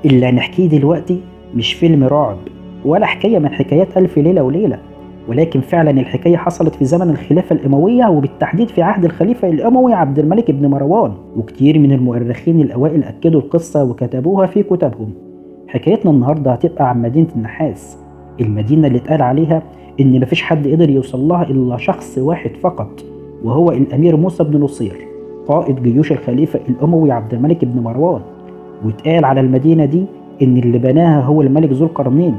اللي هنحكيه دلوقتي مش فيلم رعب ولا حكاية من حكايات ألف ليلة وليلة، ولكن فعلا الحكاية حصلت في زمن الخلافة الأموية، وبالتحديد في عهد الخليفة الأموي عبد الملك بن مروان. وكتير من المؤرخين الأوائل أكدوا القصة وكتبوها في كتبهم. حكايتنا النهاردة هتبقى عن مدينة النحاس، المدينة اللي اتقال عليها إن مفيش حد قدر يوصل لها إلا شخص واحد فقط، وهو الأمير موسى بن نصير، قائد جيوش الخليفة الأموي عبد الملك بن مروان. واتقال على المدينة دي إن اللي بناها هو الملك ذو القرنين،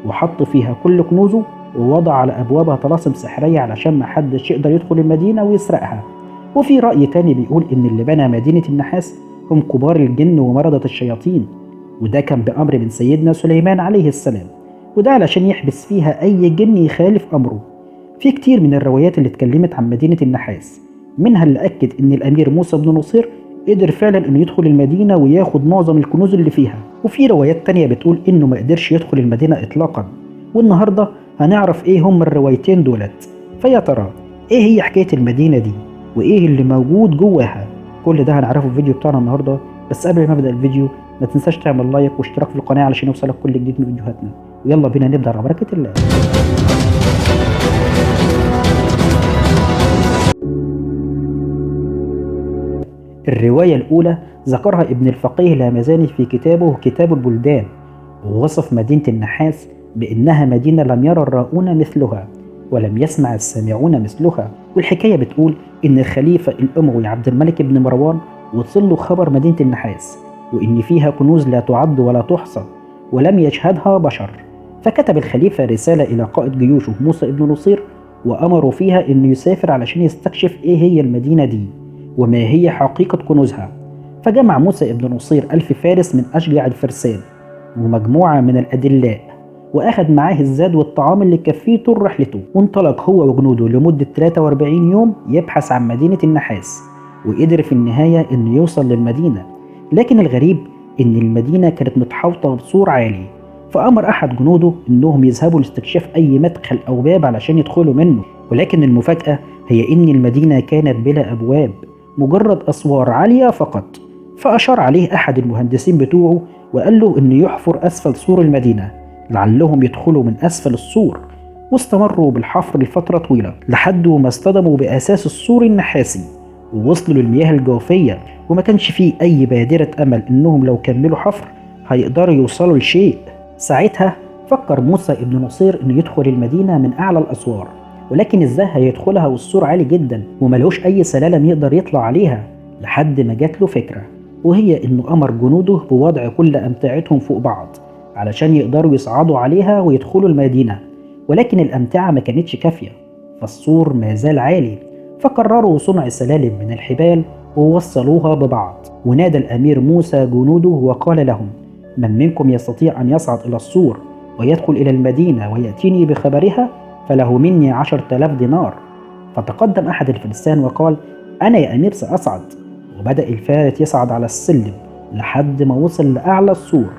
وحط فيها كل كنوزه، ووضع على أبوابها طلاسم سحرية علشان محدش يقدر يدخل المدينة ويسرقها. وفي رأي تاني بيقول إن اللي بنى مدينة النحاس هم كبار الجن ومرضة الشياطين، وده كان بأمر من سيدنا سليمان عليه السلام، وده علشان يحبس فيها أي جن يخالف أمره. في كتير من الروايات اللي اتكلمت عن مدينة النحاس، منها اللي أكد إن الأمير موسى بن نصير قدر فعلا إنه يدخل المدينة وياخد معظم الكنوز اللي فيها، وفي روايات تانية بتقول إنه ما قدرش يدخل المدينة إطلاقا. والنهاردة هنعرف إيه هم الروايتين دولت. فيا ترى إيه هي حكاية المدينة دي وإيه اللي موجود جواها؟ كل ده هنعرفه في الفيديو بتاعنا النهاردة. بس قبل ما أبدأ الفيديو ما تنساش تعمل لايك واشتراك في القناة علشان يوصلك كل جديد من فيديوهاتنا. ويلا بينا نبدأ على بركة الله. الرواية الأولى ذكرها ابن الفقيه الهمذاني في كتابه كتاب البلدان، ووصف مدينة النحاس بأنها مدينة لم يرى الراؤون مثلها ولم يسمع السامعون مثلها. والحكاية بتقول إن الخليفة الأموي عبد الملك بن مروان وصل له خبر مدينة النحاس، وإن فيها كنوز لا تعد ولا تحصى ولم يشهدها بشر. فكتب الخليفة رسالة إلى قائد جيوشه موسى بن نصير، وأمروا فيها إنه يسافر علشان يستكشف إيه هي المدينة دي وما هي حقيقة كنوزها. فجمع موسى بن نصير 1000 فارس من أشجع الفرسان ومجموعة من الأدلاء، وأخذ معاه الزاد والطعام اللي يكفيه طول رحلته، وانطلق هو وجنوده لمدة 43 يوم يبحث عن مدينة النحاس. وقدر في النهاية إنه يوصل للمدينة، لكن الغريب إن المدينة كانت متحوطة بسور عالي. فأمر أحد جنوده إنهم يذهبوا لاستكشاف أي مدخل أو باب علشان يدخلوا منه، ولكن المفاجأة هي إن المدينة كانت بلا أبواب، مجرد أسوار عالية فقط. فأشار عليه أحد المهندسين بتوعه وقال له إنه يحفر أسفل سور المدينة لعلهم يدخلوا من أسفل السور. واستمروا بالحفر لفترة طويلة لحد ما اصطدموا بأساس السور النحاسي ووصلوا للمياه الجوفية، وما كانش فيه أي بادرة أمل إنهم لو كملوا حفر هيقدروا يوصلوا لشيء. ساعتها فكر موسى ابن نصير إنه يدخل المدينة من أعلى الأسوار، ولكن إزاي هيدخلها والسور عالي جدا وملهوش أي سلالم يقدر يطلع عليها؟ لحد ما جات له فكرة، وهي إنه أمر جنوده بوضع كل أمتعتهم فوق بعض علشان يقدروا يصعدوا عليها ويدخلوا المدينة. ولكن الأمتعة ما كانتش كافية، فالسور ما زال عالي. فقرروا صنع سلالم من الحبال ووصلوها ببعض. ونادى الأمير موسى جنوده وقال لهم: من منكم يستطيع أن يصعد إلى السور ويدخل إلى المدينة ويأتيني بخبرها فله مني 10,000 دينار. فتقدم أحد الفرسان وقال: أنا يا أمير سأصعد. وبدأ الفارس يصعد على السلم لحد ما وصل لأعلى السور،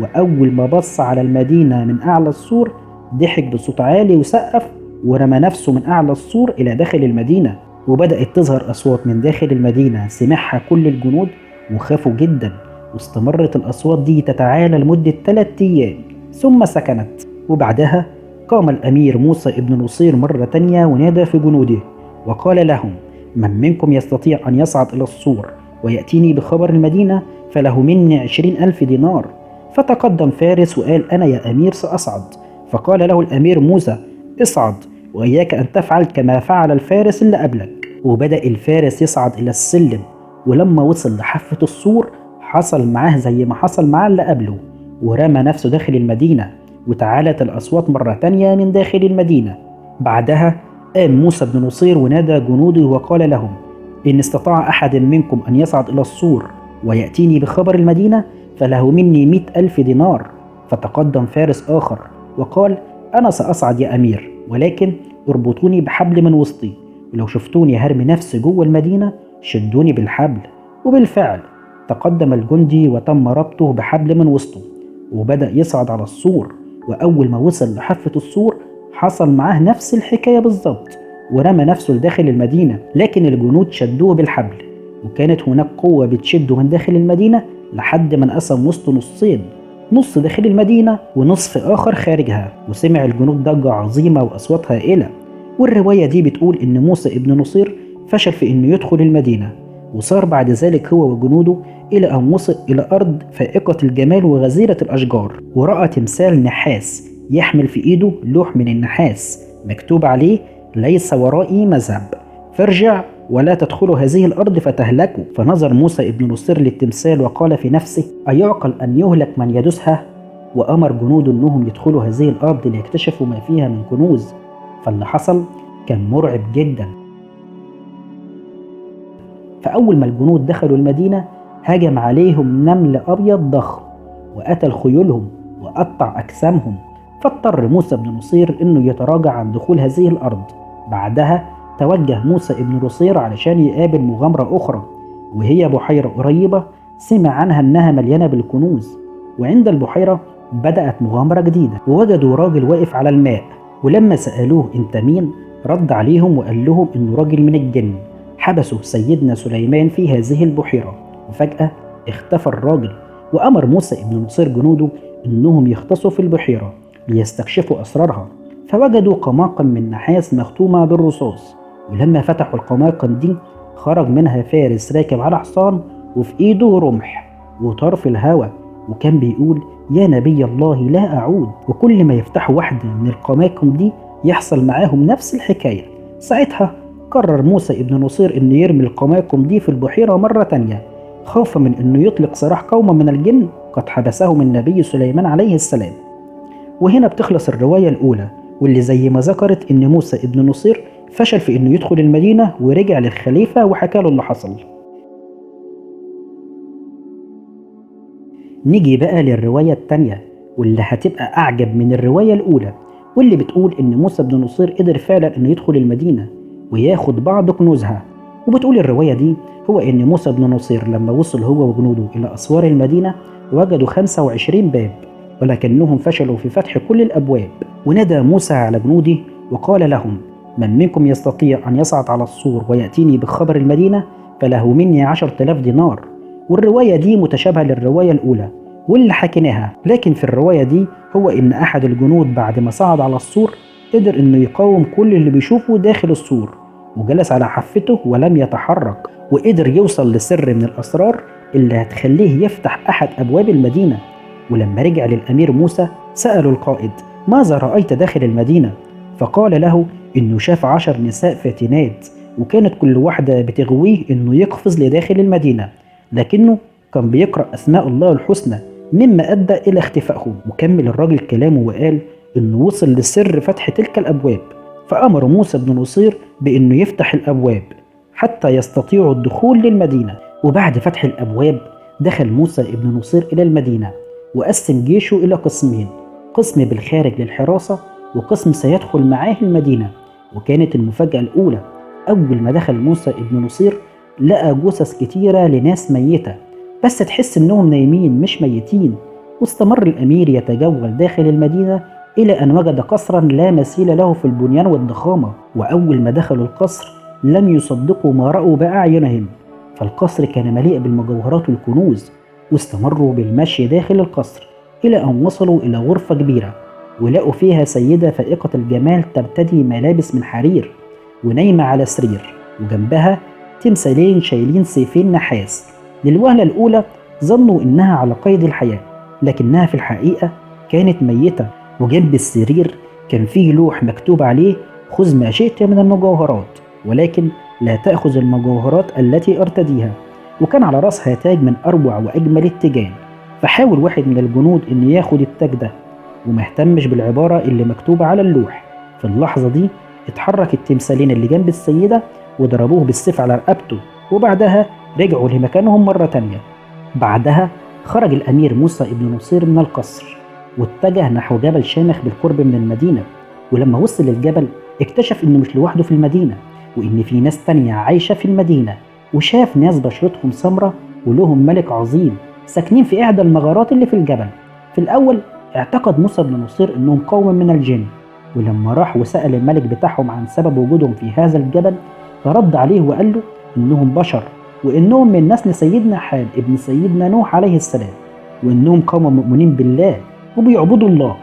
وأول ما بص على المدينة من أعلى السور ضحك بصوت عالي وسقف ورمى نفسه من أعلى السور إلى داخل المدينة. وبدأت تظهر أصوات من داخل المدينة سمعها كل الجنود وخافوا جدا، واستمرت الأصوات دي تتعالى لمدة 3 أيام ثم سكنت. وبعدها قام الأمير موسى ابن نصير مرة تانية ونادى في جنوده وقال لهم: من منكم يستطيع أن يصعد إلى السور ويأتيني بخبر المدينة فله مني 20,000 دينار. فتقدم فارس وقال: أنا يا أمير سأصعد. فقال له الأمير موسى: اصعد، وإياك أن تفعل كما فعل الفارس اللي قبلك. وبدأ الفارس يصعد إلى السلم، ولما وصل لحافة السور حصل معاه زي ما حصل معاه اللي قبله، ورمى نفسه داخل المدينة، وتعالت الأصوات مرة تانية من داخل المدينة. بعدها قام موسى بن نصير ونادى جنوده وقال لهم: إن استطاع أحد منكم أن يصعد إلى السور ويأتيني بخبر المدينة فله مني 100,000 دينار. فتقدم فارس آخر وقال: أنا سأصعد يا أمير، ولكن اربطوني بحبل من وسطي، ولو شفتوني هرمي نفسي جوه المدينة شدوني بالحبل. وبالفعل تقدم الجندي وتم ربطه بحبل من وسطه، وبدأ يصعد على السور. وأول ما وصل لحافة السور حصل معاه نفس الحكاية بالظبط، ورمى نفسه لداخل المدينة، لكن الجنود شدوه بالحبل، وكانت هناك قوة بتشده من داخل المدينة لحد ما انقسم وسطه نصين، نص داخل المدينة ونصف آخر خارجها. وسمع الجنود ضجة عظيمة وأصوات هائلة. والرواية دي بتقول إن موسى ابن نصير فشل في إنه يدخل المدينة، وصار بعد ذلك هو وجنوده إلى أن وصل إلى أرض فائقة الجمال وغزيرة الأشجار، ورأى تمثال نحاس يحمل في إيده لوح من النحاس مكتوب عليه: ليس ورائي مذهب، فارجع ولا تدخلوا هذه الأرض فتهلكوا. فنظر موسى ابن نصير للتمثال وقال في نفسه: أيعقل أن يهلك من يدوسها؟ وأمر جنوده أنهم يدخلوا هذه الأرض ليكتشفوا ما فيها من كنوز. فاللي حصل كان مرعب جدا. فأول ما الجنود دخلوا المدينة هجم عليهم نمل أبيض ضخم وقتل خيولهم وقطع أجسامهم. فاضطر موسى بن نصير إنه يتراجع عن دخول هذه الأرض. بعدها توجه موسى ابن نصير علشان يقابل مغامرة أخرى، وهي بحيرة قريبة سمع عنها إنها مليانة بالكنوز. وعند البحيرة بدأت مغامرة جديدة، ووجدوا راجل واقف على الماء. ولما سألوه أنت مين؟ رد عليهم وقال لهم إنه راجل من الجن حبسوا سيدنا سليمان في هذه البحيرة. وفجأة اختفى الراجل، وأمر موسى ابن نصير جنوده إنهم يغطسوا في البحيرة ليستكشفوا أسرارها. فوجدوا قماقم من نحاس مختومة بالرصاص. ولما فتحوا القماقم دي خرج منها فارس راكب على حصان وفي إيده رمح وطار في الهواء، وكان بيقول: يا نبي الله لا أعود. وكل ما يفتحوا واحدة من القماقم دي يحصل معاهم نفس الحكاية. ساعتها قرر موسى ابن نصير إنه يرمي القماقم دي في البحيرة مرة تانية، خوفا من إنه يطلق سراح قوم من الجن قد حبسهم النبي سليمان عليه السلام. وهنا بتخلص الرواية الأولى، واللي زي ما ذكرت إن موسى ابن نصير فشل في إنه يدخل المدينة ورجع للخليفة وحكى له اللي حصل. نيجي بقى للرواية التانية واللي هتبقى أعجب من الرواية الأولى، واللي بتقول إن موسى بن نصير قدر فعلا إنه يدخل المدينة وياخد بعض كنوزها. وبتقول الرواية دي هو إن موسى بن نصير لما وصل هو وجنوده إلى أسوار المدينة وجدوا 25 باب، ولكنهم فشلوا في فتح كل الأبواب. ونادى موسى على جنوده وقال لهم: من منكم يستطيع أن يصعد على السور ويأتيني بخبر المدينة فله مني 10,000 دينار. والرواية دي متشابهة للرواية الأولى واللي حكيناها، لكن في الرواية دي هو إن أحد الجنود بعد ما صعد على السور قدر إنه يقاوم كل اللي بيشوفه داخل السور، وجلس على حافته ولم يتحرك، وقدر يوصل لسر من الأسرار اللي هتخليه يفتح أحد أبواب المدينة. ولما رجع للأمير موسى سأله القائد: ماذا رأيت داخل المدينة؟ فقال له إنه شاف 10 نساء فاتنات، وكانت كل واحدة بتغويه إنه يقفز لداخل المدينة، لكنه كان بيقرأ أسماء الله الحسنى مما أدى إلى اختفائهم. وكمل الراجل كلامه وقال إنه وصل لسر فتح تلك الأبواب، فأمر موسى بن نصير بإنه يفتح الأبواب حتى يستطيعوا الدخول للمدينة. وبعد فتح الأبواب دخل موسى بن نصير إلى المدينة وقسم جيشه إلى قسمين، قسم بالخارج للحراسة وقسم سيدخل معاه المدينة. وكانت المفاجأة الأولى: أول ما دخل موسى بن نصير لقى جثث كتيرة لناس ميتة، بس تحس إنهم نايمين مش ميتين. واستمر الأمير يتجول داخل المدينة إلى أن وجد قصرا لا مثيل له في البنيان والضخامة. وأول ما دخلوا القصر لم يصدقوا ما رأوا بأعينهم، فالقصر كان مليء بالمجوهرات والكنوز. واستمروا بالمشي داخل القصر إلى أن وصلوا إلى غرفة كبيرة، ولقوا فيها سيدة فائقة الجمال ترتدي ملابس من حرير ونايمة على سرير، وجنبها تمثالين شايلين سيفين نحاس. للوهلة الأولى ظنوا إنها على قيد الحياة، لكنها في الحقيقة كانت ميتة. وجنب السرير كان فيه لوح مكتوب عليه: خذ ما شئت من المجوهرات، ولكن لا تأخذ المجوهرات التي أرتديها. وكان على رأسها تاج من أروع وأجمل التيجان. فحاول واحد من الجنود إنه ياخد التاج ده وما اهتمش بالعبارة اللي مكتوبة على اللوح. في اللحظة دي اتحرك التمثالين اللي جنب السيدة وضربوه بالسيف على رقبته، وبعدها رجعوا لمكانهم مرة تانية. بعدها خرج الأمير موسى بن نصير من القصر واتجه نحو جبل شامخ بالقرب من المدينة. ولما وصل للجبل اكتشف إنه مش لوحده في المدينة، وإن في ناس تانية عايشة في المدينة. وشاف ناس بشرتهم سمرة ولهم ملك عظيم ساكنين في إحدى المغارات اللي في الجبل. في الأول اعتقد موسى بن نصير إنهم قوم من الجن، ولما راح وسأل الملك بتاعهم عن سبب وجودهم في هذا الجبل فرد عليه وقال له إنهم بشر، وإنهم من نسل سيدنا حام ابن سيدنا نوح عليه السلام. وإنهم قوم مؤمنين بالله وبيعبدوا الله.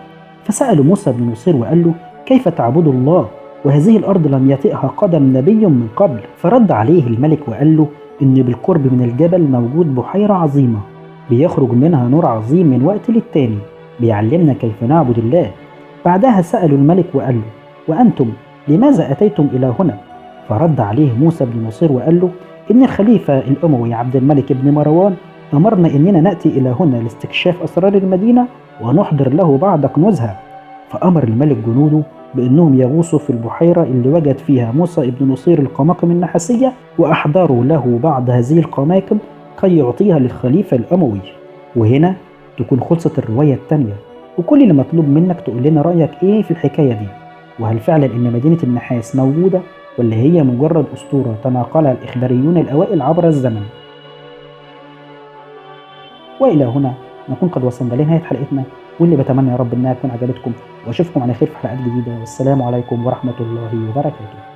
فسألوا موسى بن نصير وقال له: كيف تعبد الله وهذه الأرض لم يطئها قدم نبي من قبل؟ فرد عليه الملك وقال له إن بالقرب من الجبل موجود بحيرة عظيمة بيخرج منها نور عظيم من وقت للتاني بيعلمنا كيف نعبد الله. بعدها سألوا الملك وقال له: وأنتم لماذا أتيتم إلى هنا؟ فرد عليه موسى بن نصير وقال له: إن الخليفة الأموي عبد الملك بن مروان أمرنا إننا نأتي إلى هنا لاستكشاف أسرار المدينة ونحضر له بعض كنوزها. فأمر الملك جنوده بأنهم يغوصوا في البحيرة اللي وجد فيها موسى بن نصير القماقم النحاسية، وأحضروا له بعض هذه القماقم كي يعطيها للخليفة الأموي. وهنا تكون خلصت الرواية التانية، وكل اللي مطلوب منك تقول لنا رأيك إيه في الحكاية دي، وهل فعلا إن مدينة النحاس موجودة ولا هي مجرد أسطورة تناقلها الإخباريون الأوائل عبر الزمن. وإلى هنا نكون قد وصلنا لنهاية حلقتنا، واللي بتمنى يا رب إنها تكون عجبتكم، وأشوفكم على خير في حلقات جديدة، والسلام عليكم ورحمة الله وبركاته.